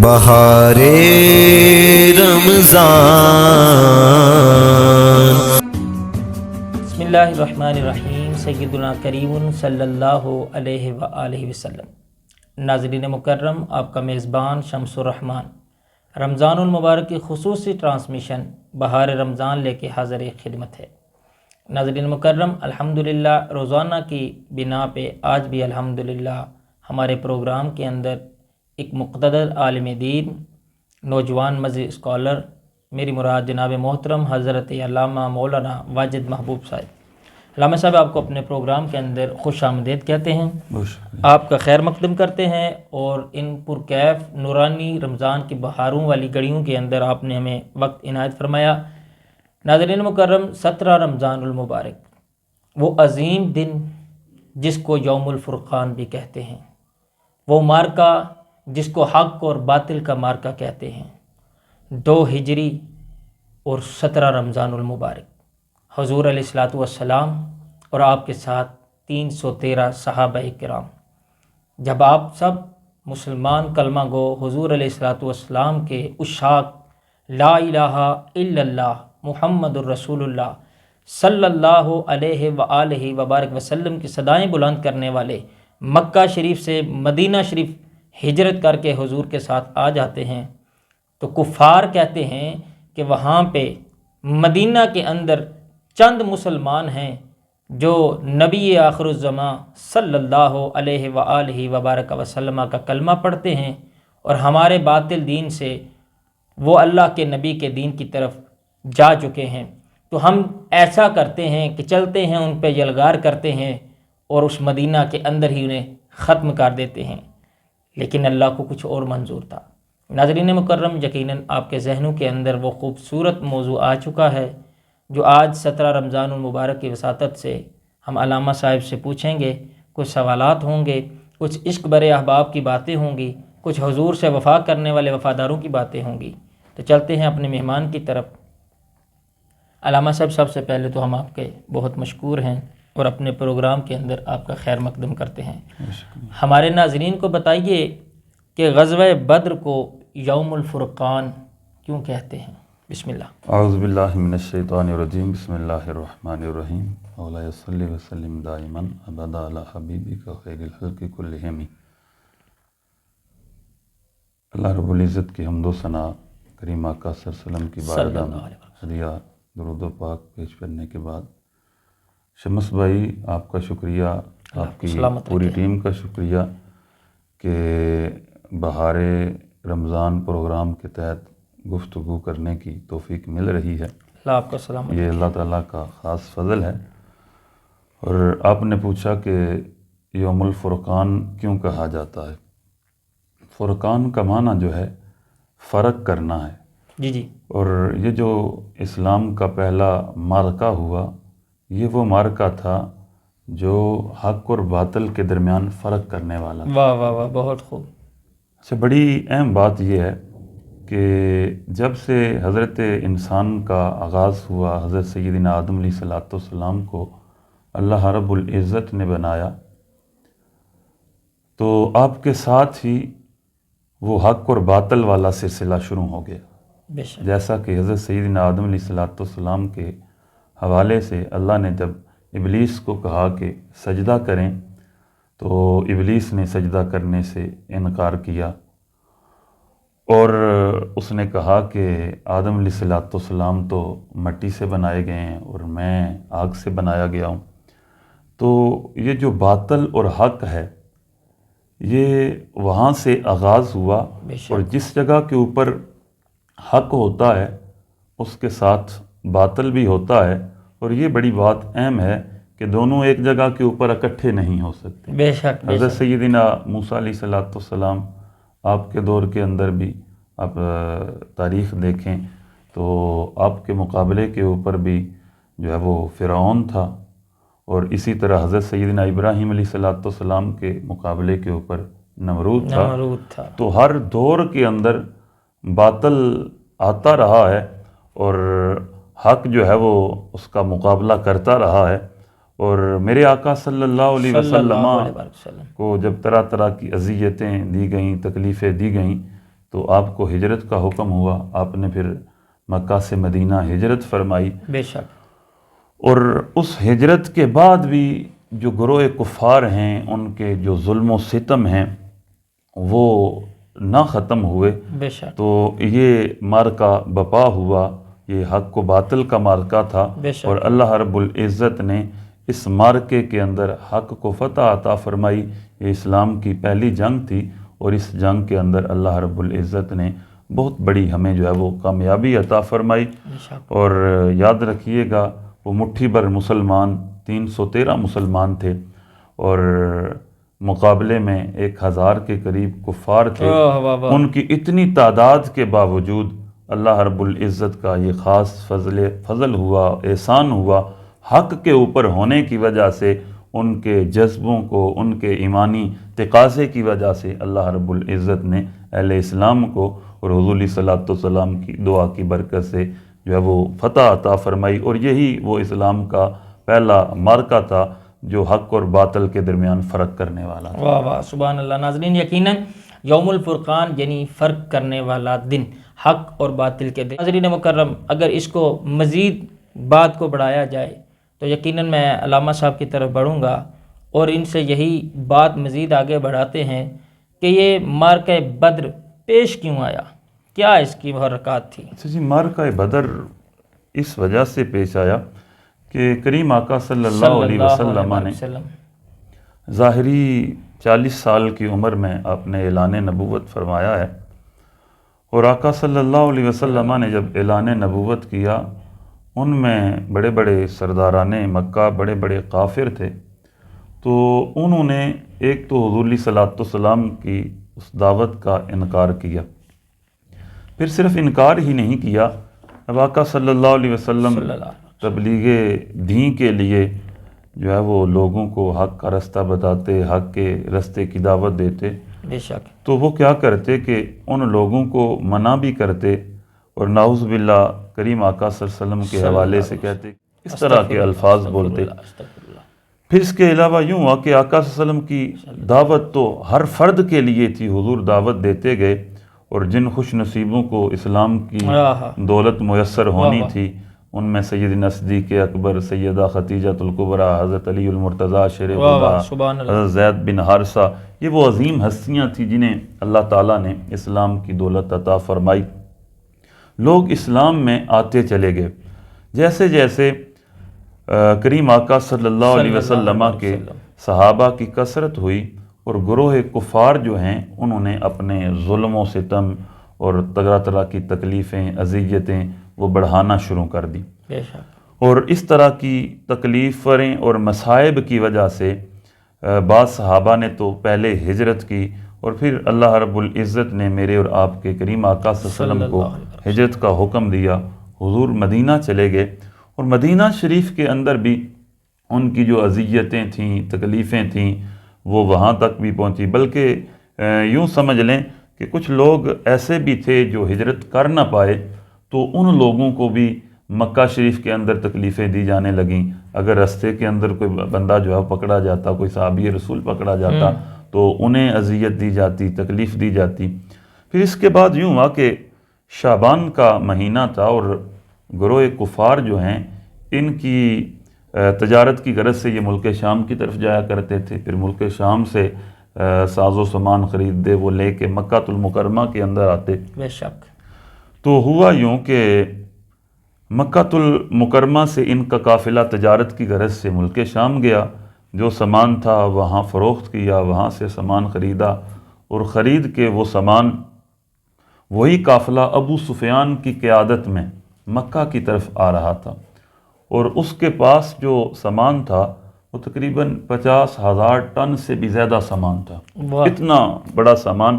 بہار رمضان۔ بسم اللہ الرحمن الرحیم۔ سیدنا کریم صلی اللہ علیہ وآلہ وسلم۔ ناظرین مکرم، آپ کا میزبان شمس الرحمان رمضان المبارک کی خصوصی ٹرانسمیشن بہار رمضان لے کے حاضر خدمت ہے۔ ناظرین مکرم، الحمدللہ روزانہ کی بنا پہ آج بھی الحمدللہ ہمارے پروگرام کے اندر ایک مقتدر عالم دین، نوجوان مزید اسکالر، میری مراد جناب محترم حضرت علامہ مولانا واجد محبوب صاحب، علامہ صاحب آپ کو اپنے پروگرام کے اندر خوش آمدید کہتے ہیں، آپ کا خیر مقدم کرتے ہیں، اور ان پرکیف نورانی رمضان کی بہاروں والی گھڑیوں کے اندر آپ نے ہمیں وقت عنایت فرمایا۔ ناظرین مکرم، 17 رمضان المبارک، وہ عظیم دن جس کو یوم الفرقان بھی کہتے ہیں، وہ مارکہ جس کو حق اور باطل کا مارکہ کہتے ہیں، 2 ہجری اور 17 رمضان المبارک، حضور علیہ الصلاۃ والسلام اور آپ کے ساتھ 313 صحابہ کرام، جب آپ سب مسلمان کلمہ گو حضور علیہ الصلاۃ والسلام کے عشاق لا الہ الا اللہ محمد الرسول اللہ صلی اللہ علیہ وآلہ وبارک وسلم کی صدائیں بلند کرنے والے مکہ شریف سے مدینہ شریف ہجرت کر کے حضور کے ساتھ آ جاتے ہیں، تو کفار کہتے ہیں کہ وہاں پہ مدینہ کے اندر چند مسلمان ہیں جو نبی آخر الزماں صلی اللہ علیہ وآلہ وبارک وسلم کا کلمہ پڑھتے ہیں، اور ہمارے باطل دین سے وہ اللہ کے نبی کے دین کی طرف جا چکے ہیں، تو ہم ایسا کرتے ہیں کہ چلتے ہیں ان پہ یلغار کرتے ہیں اور اس مدینہ کے اندر ہی انہیں ختم کر دیتے ہیں، لیکن اللہ کو کچھ اور منظور تھا۔ ناظرین مکرم، یقیناً آپ کے ذہنوں کے اندر وہ خوبصورت موضوع آ چکا ہے جو آج 17 رمضان المبارک کی وساطت سے ہم علامہ صاحب سے پوچھیں گے۔ کچھ سوالات ہوں گے، کچھ عشق برے احباب کی باتیں ہوں گی، کچھ حضور سے وفا کرنے والے وفاداروں کی باتیں ہوں گی۔ تو چلتے ہیں اپنے مہمان کی طرف۔ علامہ صاحب، سب سے پہلے تو ہم آپ کے بہت مشکور ہیں اور اپنے پروگرام کے اندر آپ کا خیر مقدم کرتے ہیں۔ ہمارے ناظرین کو بتائیے کہ غزوہ بدر کو یوم الفرقان کیوں کہتے ہیں؟ بسم اللہ۔ اعوذ باللہ من الشیطان الرجیم، بسم اللہ الرحمن الرحیم، مولا صلی وسلم دائما ابدا علی حبیبک خیر الخلق کلہم۔ اللہ رب العزت کی حمد و ثنا، کریم آقا صلی اللہ علیہ وسلم کی بارگاہ میں ہدیہ درود و پاک پیش کرنے کے بعد، شمس بھائی آپ کا شکریہ، آپ کی پوری ٹیم کا شکریہ کہ بہار رمضان پروگرام کے تحت گفتگو کرنے کی توفیق مل رہی ہے۔ اللہ آپ کا سلامت۔ یہ اللہ تعالیٰ کا خاص فضل ہے۔ اور آپ نے پوچھا کہ یوم الفرقان کیوں کہا جاتا ہے؟ فرقان کا معنی جو ہے فرق کرنا ہے۔ جی جی۔ اور یہ جو اسلام کا پہلا معرکہ ہوا، یہ وہ معرکہ تھا جو حق اور باطل کے درمیان فرق کرنے والا تھا۔ واہ واہ واہ، بہت خوب۔ اچھا، بڑی اہم بات یہ ہے کہ جب سے حضرت انسان کا آغاز ہوا، حضرت سیدنا آدم علیہ السلام کو اللہ رب العزت نے بنایا، تو آپ کے ساتھ ہی وہ حق اور باطل والا سلسلہ شروع ہو گیا۔ بے شک۔ جیسا کہ حضرت سیدنا آدم علیہ السلام کے حوالے سے اللہ نے جب ابلیس کو کہا کہ سجدہ کریں، تو ابلیس نے سجدہ کرنے سے انکار کیا، اور اس نے کہا کہ آدم علیہ السلام تو مٹی سے بنائے گئے ہیں اور میں آگ سے بنایا گیا ہوں۔ تو یہ جو باطل اور حق ہے، یہ وہاں سے آغاز ہوا، اور جس جگہ کے اوپر حق ہوتا ہے اس کے ساتھ باطل بھی ہوتا ہے، اور یہ بڑی بات اہم ہے کہ دونوں ایک جگہ کے اوپر اکٹھے نہیں ہو سکتے۔ بے شک۔ حضرت سیدنا موسیٰ علیہ السلام، آپ کے دور کے اندر بھی آپ تاریخ دیکھیں تو آپ کے مقابلے کے اوپر بھی جو ہے وہ فرعون تھا، اور اسی طرح حضرت سیدنا ابراہیم علیہ السلام کے مقابلے کے اوپر نمرود تھا۔ تو ہر دور کے اندر باطل آتا رہا ہے اور حق جو ہے وہ اس کا مقابلہ کرتا رہا ہے، اور میرے آقا صلی اللہ علیہ وسلم کو جب طرح طرح کی اذیتیں دی گئیں، تکلیفیں دی گئیں، تو آپ کو ہجرت کا حکم ہوا، آپ نے پھر مکہ سے مدینہ ہجرت فرمائی، بے شک، اور اس ہجرت کے بعد بھی جو گروہ کفار ہیں ان کے جو ظلم و ستم ہیں وہ نہ ختم ہوئے، بے شک، تو یہ مارکہ بپا ہوا، یہ حق و باطل کا مارکہ تھا، بے شک، اور اللہ رب العزت نے اس مارکے کے اندر حق کو فتح عطا فرمائی۔ یہ اسلام کی پہلی جنگ تھی، اور اس جنگ کے اندر اللہ رب العزت نے بہت بڑی ہمیں جو ہے وہ کامیابی عطا فرمائی۔ بے شک، اور یاد رکھیے گا وہ مٹھی بھر مسلمان 313 مسلمان تھے، اور مقابلے میں 1000 کے قریب کفار تھے۔ واہ واہ واہ، ان کی اتنی تعداد کے باوجود اللہ رب العزت کا یہ خاص فضل ہوا، احسان ہوا، حق کے اوپر ہونے کی وجہ سے، ان کے جذبوں کو، ان کے ایمانی تقاضے کی وجہ سے اللہ رب العزت نے اہل اسلام کو اور حضور علیہ الصلوۃ والسلام کی دعا کی برکت سے جو ہے وہ فتح عطا فرمائی، اور یہی وہ اسلام کا پہلا مارکہ تھا جو حق اور باطل کے درمیان فرق کرنے والا تھا۔ واہ واہ، سبحان اللہ۔ ناظرین، یقیناً یوم الفرقان یعنی فرق کرنے والا دن، حق اور باطل کے دن۔ ناظرین مکرم، اگر اس کو مزید بات کو بڑھایا جائے تو یقیناً میں علامہ صاحب کی طرف بڑھوں گا اور ان سے یہی بات مزید آگے بڑھاتے ہیں کہ یہ مارکہ بدر پیش کیوں آیا، کیا اس کی محرکات تھی؟ اچھا جی، مارکہ بدر اس وجہ سے پیش آیا کہ کریم آقا صلی اللہ علیہ وسلم نے ظاہری 40 سال کی عمر میں آپ نے اعلان نبوت فرمایا ہے، اور آقا صلی اللہ علیہ وسلم نے جب اعلان نبوت کیا، ان میں بڑے بڑے سرداران مکہ، بڑے بڑے کافر تھے، تو انہوں نے ایک تو حضور علیہ الصلوۃ والسلام کی اس دعوت کا انکار کیا، پھر صرف انکار ہی نہیں کیا، اب آقا صلی اللہ علیہ وسلم تبلیغ دین کے لیے جو ہے وہ لوگوں کو حق کا رستہ بتاتے، حق کے رستے کی دعوت دیتے، بے شک، تو وہ کیا کرتے کہ ان لوگوں کو منع بھی کرتے، اور نعوذ باللہ کریم آقا صلی اللہ علیہ وسلم کے حوالے سے کہتے، اس طرح کے الفاظ بولتے۔ پھر اس کے علاوہ یوں ہوا کہ آقا صلی اللہ علیہ وسلم کی دعوت تو ہر فرد کے لیے تھی، حضور دعوت دیتے گئے، اور جن خوش نصیبوں کو اسلام کی دولت میسر ہونی تھی ان میں سیدنا صدیق اکبر، سیدہ خدیجہ الکبریٰ، حضرت علی المرتضیٰ شیر خدا، حضرت زید بن حارثہ، یہ وہ عظیم ہستیاں تھیں جنہیں اللہ تعالیٰ نے اسلام کی دولت عطا فرمائی۔ لوگ اسلام میں آتے چلے گئے، جیسے جیسے کریم آقا صلی اللہ علیہ وسلم کے صحابہ کی کثرت ہوئی، اور گروہ کفار جو ہیں انہوں نے اپنے ظلم و ستم اور طرح طرح کی تکلیفیں، اذیتیں وہ بڑھانا شروع کر دی، بے شک، اور اس طرح کی تکلیفیں اور مصائب کی وجہ سے بعض صحابہ نے تو پہلے ہجرت کی، اور پھر اللہ رب العزت نے میرے اور آپ کے کریم آقا صلی اللہ علیہ وسلم کو ہجرت کا حکم دیا، حضور مدینہ چلے گئے، اور مدینہ شریف کے اندر بھی ان کی جو اذیتیں تھیں، تکلیفیں تھیں، وہ وہاں تک بھی پہنچی، بلکہ یوں سمجھ لیں کہ کچھ لوگ ایسے بھی تھے جو ہجرت کر نہ پائے، تو ان لوگوں کو بھی مکہ شریف کے اندر تکلیفیں دی جانے لگیں۔ اگر رستے کے اندر کوئی بندہ جو ہے پکڑا جاتا، کوئی صحابی رسول پکڑا جاتا، تو انہیں اذیت دی جاتی، تکلیف دی جاتی۔ پھر اس کے بعد یوں ہوا کہ شعبان کا مہینہ تھا، اور گروہ کفار جو ہیں ان کی تجارت کی غرض سے یہ ملک شام کی طرف جایا کرتے تھے، پھر ملک شام سے ساز و سامان خریدتے وہ لے کے مکہ المکرمہ کے اندر آتے۔ بے شک، تو ہوا یوں کہ مکہ المکرمہ سے ان کا قافلہ تجارت کی غرض سے ملک شام گیا، جو سامان تھا وہاں فروخت کیا، وہاں سے سامان خریدا، اور خرید کے وہ سامان وہی قافلہ ابو سفیان کی قیادت میں مکہ کی طرف آ رہا تھا، اور اس کے پاس جو سامان تھا وہ تقریباً 50,000 ٹن سے بھی زیادہ سامان تھا، اتنا بڑا سامان۔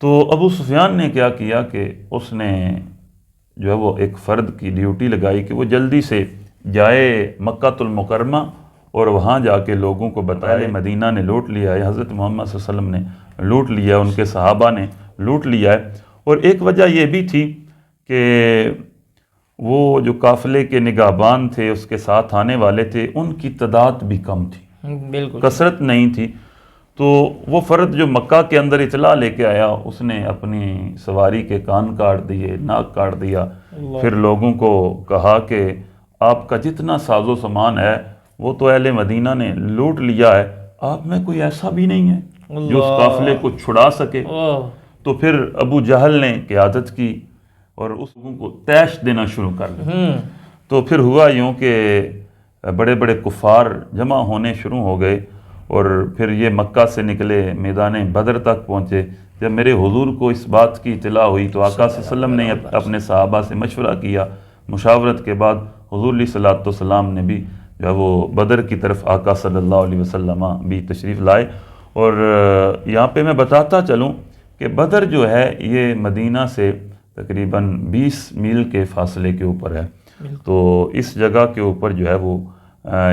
تو ابو سفیان نے کیا کیا کہ اس نے جو ہے وہ ایک فرد کی ڈیوٹی لگائی کہ وہ جلدی سے جائے مکہ المکرمہ، اور وہاں جا کے لوگوں کو بتائے مدینہ نے لوٹ لیا ہے، حضرت محمد صلی اللہ علیہ وسلم نے لوٹ لیا ہے، ان کے صحابہ نے لوٹ لیا ہے۔ اور ایک وجہ یہ بھی تھی کہ وہ جو قافلے کے نگہبان تھے، اس کے ساتھ آنے والے تھے، ان کی تعداد بھی کم تھی، بالکل کثرت نہیں تھی۔ تو وہ فرد جو مکہ کے اندر اطلاع لے کے آیا، اس نے اپنی سواری کے کان کاٹ دیے، ناک کاٹ دیا، پھر لوگوں کو کہا کہ آپ کا جتنا ساز و سامان ہے وہ تو اہل مدینہ نے لوٹ لیا ہے، آپ میں کوئی ایسا بھی نہیں ہے جو اس قافلے کو چھڑا سکے۔ تو پھر ابو جہل نے قیادت کی اور اس لوگوں کو تیش دینا شروع کر دیا۔ تو پھر ہوا یوں کہ بڑے بڑے کفار جمع ہونے شروع ہو گئے، اور پھر یہ مکہ سے نکلے، میدان بدر تک پہنچے۔ جب میرے حضور کو اس بات کی اطلاع ہوئی تو آقا صلی اللہ علیہ وسلم نے اپنے صحابہ سے مشورہ کیا، مشاورت کے بعد حضور علیہ الصلوۃ والسلام نے بھی جو ہے وہ بدر کی طرف آقا صلی اللہ علیہ وسلم بھی تشریف لائے۔ اور یہاں پہ میں بتاتا چلوں کہ بدر جو ہے یہ مدینہ سے تقریباً 20 میل کے فاصلے کے اوپر ہے، تو اس جگہ کے اوپر جو ہے وہ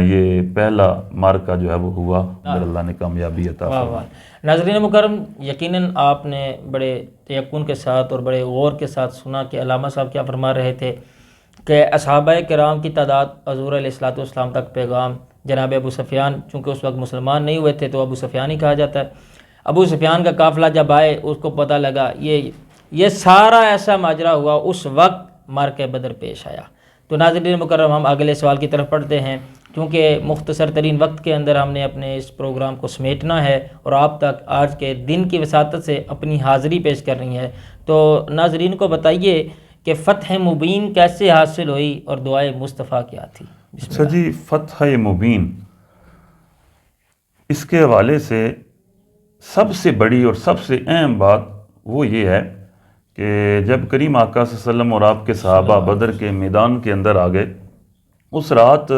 یہ پہلا مارکہ جو ہے وہ ہوا، اور اللہ نے کامیابی عطا فرمائی۔ ناظرین مکرم، یقیناً آپ نے بڑے تیقن کے ساتھ اور بڑے غور کے ساتھ سنا کہ علامہ صاحب کیا فرما رہے تھے کہ اصحابہ کرام کی تعداد، حضور علیہ الصلوۃ والسلام تک پیغام جناب ابو سفیان، چونکہ اس وقت مسلمان نہیں ہوئے تھے تو ابو سفیان ہی کہا جاتا ہے، ابو سفیان کا قافلہ جب آئے اس کو پتہ لگا، یہ سارا ایسا ماجرا ہوا، اس وقت مارکہ بدر پیش آیا۔ تو ناظرین مکرم، ہم اگلے سوال کی طرف پڑھتے ہیں، کیونکہ مختصر ترین وقت کے اندر ہم نے اپنے اس پروگرام کو سمیٹنا ہے اور آپ تک آج کے دن کی وساطت سے اپنی حاضری پیش کرنی ہے۔ تو ناظرین کو بتائیے کہ فتح مبین کیسے حاصل ہوئی اور دعائے مصطفیٰ کیا تھی؟ اچھا جی، فتح مبین، اس کے حوالے سے سب سے بڑی اور سب سے اہم بات وہ یہ ہے کہ جب کریم آقا صلی اللہ علیہ وسلم اور آپ کے صحابہ بدر کے میدان کے اندر آ گئے، اس رات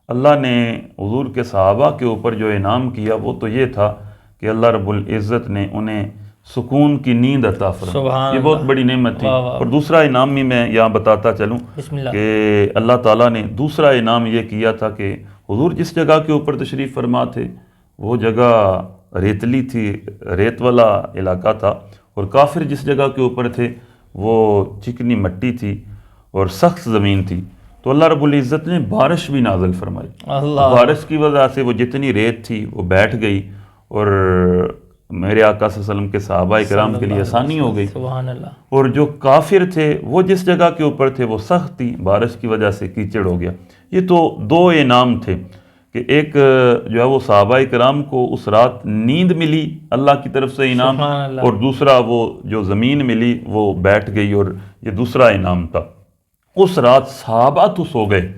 اللہ نے حضور کے صحابہ کے اوپر جو انعام کیا وہ تو یہ تھا کہ اللہ رب العزت نے انہیں سکون کی نیند عطا فرمائی، یہ بہت بڑی نعمت تھی۔ اور دوسرا انعام بھی میں یہاں بتاتا چلوں کہ اللہ تعالیٰ نے دوسرا انعام یہ کیا تھا کہ حضور جس جگہ کے اوپر تشریف فرما تھے وہ جگہ ریتلی تھی، ریت والا علاقہ تھا، اور کافر جس جگہ کے اوپر تھے وہ چکنی مٹی تھی اور سخت زمین تھی، تو اللہ رب العزت نے بارش بھی نازل فرمائی۔ بارش کی وجہ سے وہ جتنی ریت تھی وہ بیٹھ گئی، اور میرے آقا صلی اللہ علیہ وسلم کے صحابہ کرام کے لیے آسانی ہو گئی۔ سبحان اللہ۔ اور جو کافر تھے وہ جس جگہ کے اوپر تھے وہ سخت تھی، بارش کی وجہ سے کیچڑ ہو گیا۔ یہ تو دو انعام تھے کہ ایک جو ہے وہ صحابہ کرام کو اس رات نیند ملی اللہ کی طرف سے انعام، اور دوسرا وہ جو زمین ملی وہ بیٹھ گئی، اور یہ دوسرا انعام تھا۔ اس رات صحابہ تو سو گئے،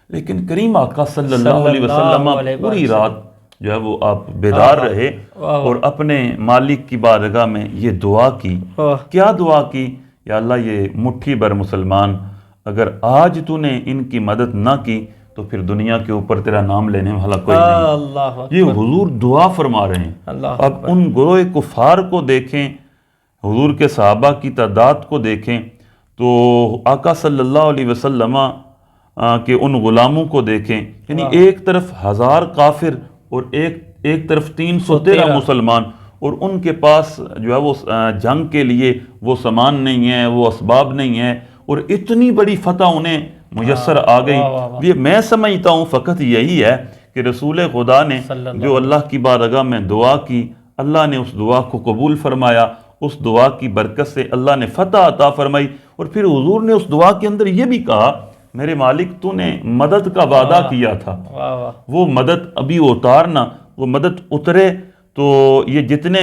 لیکن کریم آقا صلی اللہ علیہ وسلم پوری رات جو ہے وہ آپ بیدار رہے اور اپنے مالک کی بارگاہ میں یہ دعا کی۔ کیا دعا کی؟ یا اللہ، یہ مٹھی بھر مسلمان اگر آج تو نے ان کی مدد نہ کی تو پھر دنیا کے اوپر تیرا نام لینے والا کوئی نہیں۔ یہ حضور دعا فرما رہے ہیں۔ اب ان گروہ کفار کو دیکھیں، حضور کے صحابہ کی تعداد کو دیکھیں، تو آقا صلی اللہ علیہ وسلم کہ ان غلاموں کو دیکھیں، یعنی ایک طرف 1000 کافر اور ایک طرف 313 مسلمان، اور ان کے پاس جو ہے وہ جنگ کے لیے وہ سامان نہیں ہے، وہ اسباب نہیں ہے، اور اتنی بڑی فتح انہیں میسر آ گئی۔ یہ میں سمجھتا ہوں فقط یہی ہے کہ رسول خدا نے جو اللہ کی بارگاہ میں دعا کی، اللہ نے اس دعا کو قبول فرمایا، اس دعا کی برکت سے اللہ نے فتح عطا فرمائی، اور پھر حضور نے اس دعا کے اندر یہ بھی کہا، میرے مالک تو نے مدد کا وعدہ کیا تھا، وہ مدد ابھی اتارنا، وہ مدد اترے تو یہ جتنے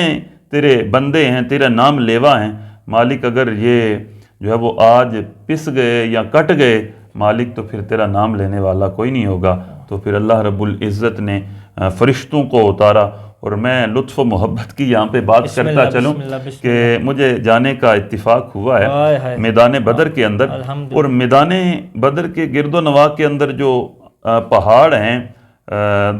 تیرے بندے ہیں، تیرا نام لیوا ہیں مالک، اگر یہ جو ہے وہ آج پس گئے یا کٹ گئے مالک تو پھر تیرا نام لینے والا کوئی نہیں ہوگا۔ تو پھر اللہ رب العزت نے فرشتوں کو اتارا، اور میں لطف و محبت کی یہاں پہ بات کرتا چلوں کہ مجھے جانے کا اتفاق ہوا ہے میدان بدر کے اندر، اور میدان بدر کے گرد و نواح کے اندر جو پہاڑ ہیں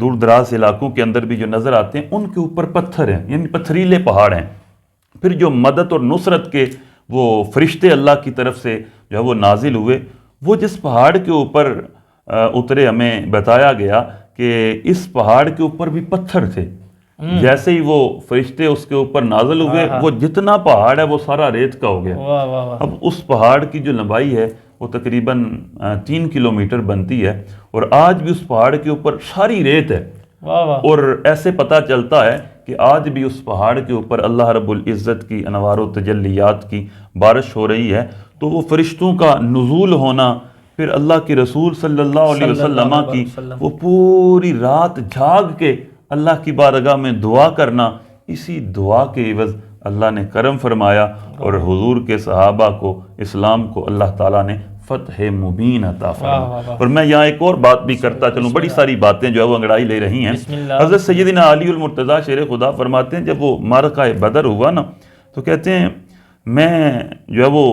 دور دراز علاقوں کے اندر بھی جو نظر آتے ہیں، ان کے اوپر پتھر ہیں، یعنی پتھریلے پہاڑ ہیں۔ پھر جو مدد اور نصرت کے وہ فرشتے اللہ کی طرف سے جو ہے وہ نازل ہوئے، وہ جس پہاڑ کے اوپر اترے، ہمیں بتایا گیا کہ اس پہاڑ کے اوپر بھی پتھر تھے۔ جیسے ہی وہ فرشتے اس کے اوپر نازل ہوئے، وہ جتنا پہاڑ ہے وہ سارا ریت کا ہو گیا۔ اب اس پہاڑ کی جو لمبائی ہے وہ تقریباً 3 کلومیٹر بنتی ہے، اور آج بھی اس پہاڑ کے اوپر ساری ریت ہے، اور ایسے پتہ چلتا ہے کہ آج بھی اس پہاڑ کے اوپر اللہ رب العزت کی انوار و تجلیات کی بارش ہو رہی ہے، تو وہ فرشتوں کا نزول ہونا، پھر اللہ کے رسول صلی اللہ علیہ وسلم کی وہ پوری رات جاگ کے اللہ کی بارگاہ میں دعا کرنا، اسی دعا کے عوض اللہ نے کرم فرمایا اور حضور کے صحابہ کو، اسلام کو اللہ تعالیٰ نے فتح مبین عطا فرمایا۔ اور میں یہاں ایک اور بات بھی کرتا چلوں، بڑی ساری باتیں جو ہے وہ انگڑائی لے رہی ہیں۔ حضرت سیدنا علی المرتضیٰ شیر خدا فرماتے ہیں جب وہ معرکہ بدر ہوا نا تو کہتے ہیں میں جو ہے وہ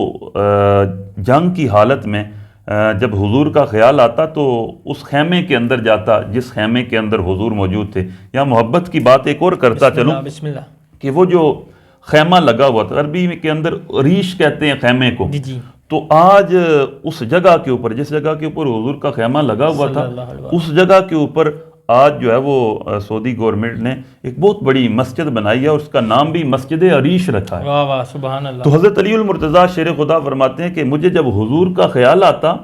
جنگ کی حالت میں جب حضور کا خیال آتا تو اس خیمے کے اندر جاتا جس خیمے کے اندر حضور موجود تھے۔ یا محبت کی بات ایک اور کرتا چلوں کہ وہ جو خیمہ لگا ہوا تھا، عربی کے اندر ریش کہتے ہیں خیمے کو، تو آج اس جگہ کے اوپر، جس جگہ کے اوپر حضور کا خیمہ لگا ہوا تھا، اس جگہ کے اوپر آج جو ہے وہ سعودی گورنمنٹ نے ایک بہت بڑی مسجد بنائی ہے اور اس کا نام بھی مسجد عریش رکھا ہے۔ واہ واہ سبحان اللہ۔ تو حضرت علی المرتضیٰ شیر خدا فرماتے ہیں کہ مجھے جب حضور کا خیال آتا،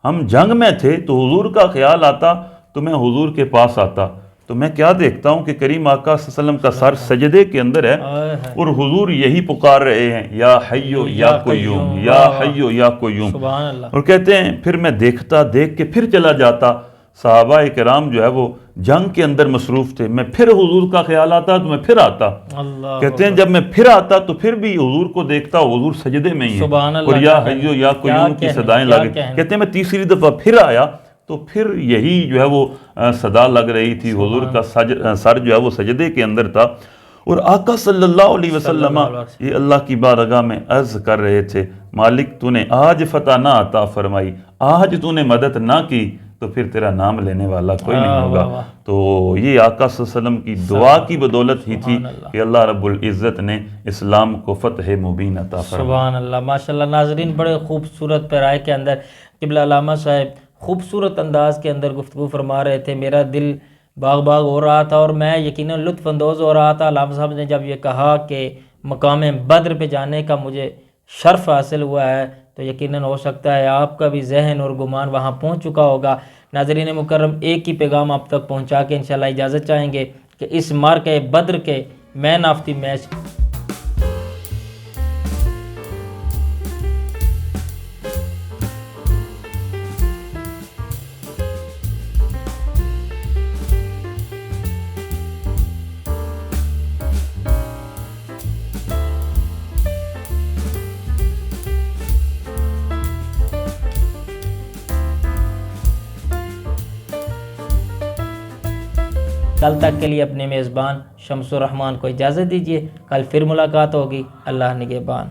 ہم جنگ میں تھے تو حضور کا خیال آتا تو میں حضور کے پاس آتا، تو میں کیا دیکھتا ہوں کہ کریم آقا صلی اللہ علیہ وسلم کا سر سجدے کے اندر ہے اور حضور یہی پکار رہے ہیں یا حیو یا قیوم، یا حیو یا قیوم، سبحان اللہ۔ اور کہتے ہیں پھر میں دیکھتا، دیکھ کے پھر چلا جاتا۔ صحابہ کرام جو ہے وہ جنگ کے اندر مصروف تھے، میں پھر حضور کا خیال آتا تو میں پھر آتا۔ کہتے ہیں جب میں پھر آتا تو پھر بھی حضور کو دیکھتا، حضور سجدے میں ہی ہیں اور یا حیو یا قیوم کی صدائیں لگی۔ کہتے ہیں میں تیسری دفعہ پھر آیا تو پھر یہی جو ہے وہ صدا لگ رہی تھی، حضور کا سر جو ہے وہ سجدے کے اندر تھا، اور آقا صلی اللہ علیہ وسلم یہ اللہ کی بارگاہ میں عرض کر رہے تھے مالک تو نے آج فتح نہ عطا فرمائی، آج تو نے مدد نہ کی تو پھر تیرا نام لینے والا کوئی نہیں ہوگا۔ تو یہ آقا صلی اللہ علیہ وسلم کی دعا کی بدولت ہی تھی کہ اللہ رب العزت نے اسلام کو فتح مبین عطا فرمایا۔ سبحان اللہ، ماشاءاللہ۔ ناظرین بڑے خوبصورت پیرائے کے اندر قبلہ علامہ صاحب خوبصورت انداز کے اندر گفتگو فرما رہے تھے، میرا دل باغ باغ ہو رہا تھا اور میں یقیناً لطف اندوز ہو رہا تھا۔ علامہ صاحب نے جب یہ کہا کہ مقام بدر پہ جانے کا مجھے شرف حاصل ہوا ہے تو یقیناً ہو سکتا ہے آپ کا بھی ذہن اور گمان وہاں پہنچ چکا ہوگا۔ ناظرین مکرم، ایک ہی پیغام آپ تک پہنچا کے انشاءاللہ اجازت چاہیں گے کہ اس معرکہ بدر کے مین آف دی میچ کل تک کے لیے اپنے میزبان شمس الرحمان کو اجازت دیجیے، کل پھر ملاقات ہوگی۔ اللہ نگہبان۔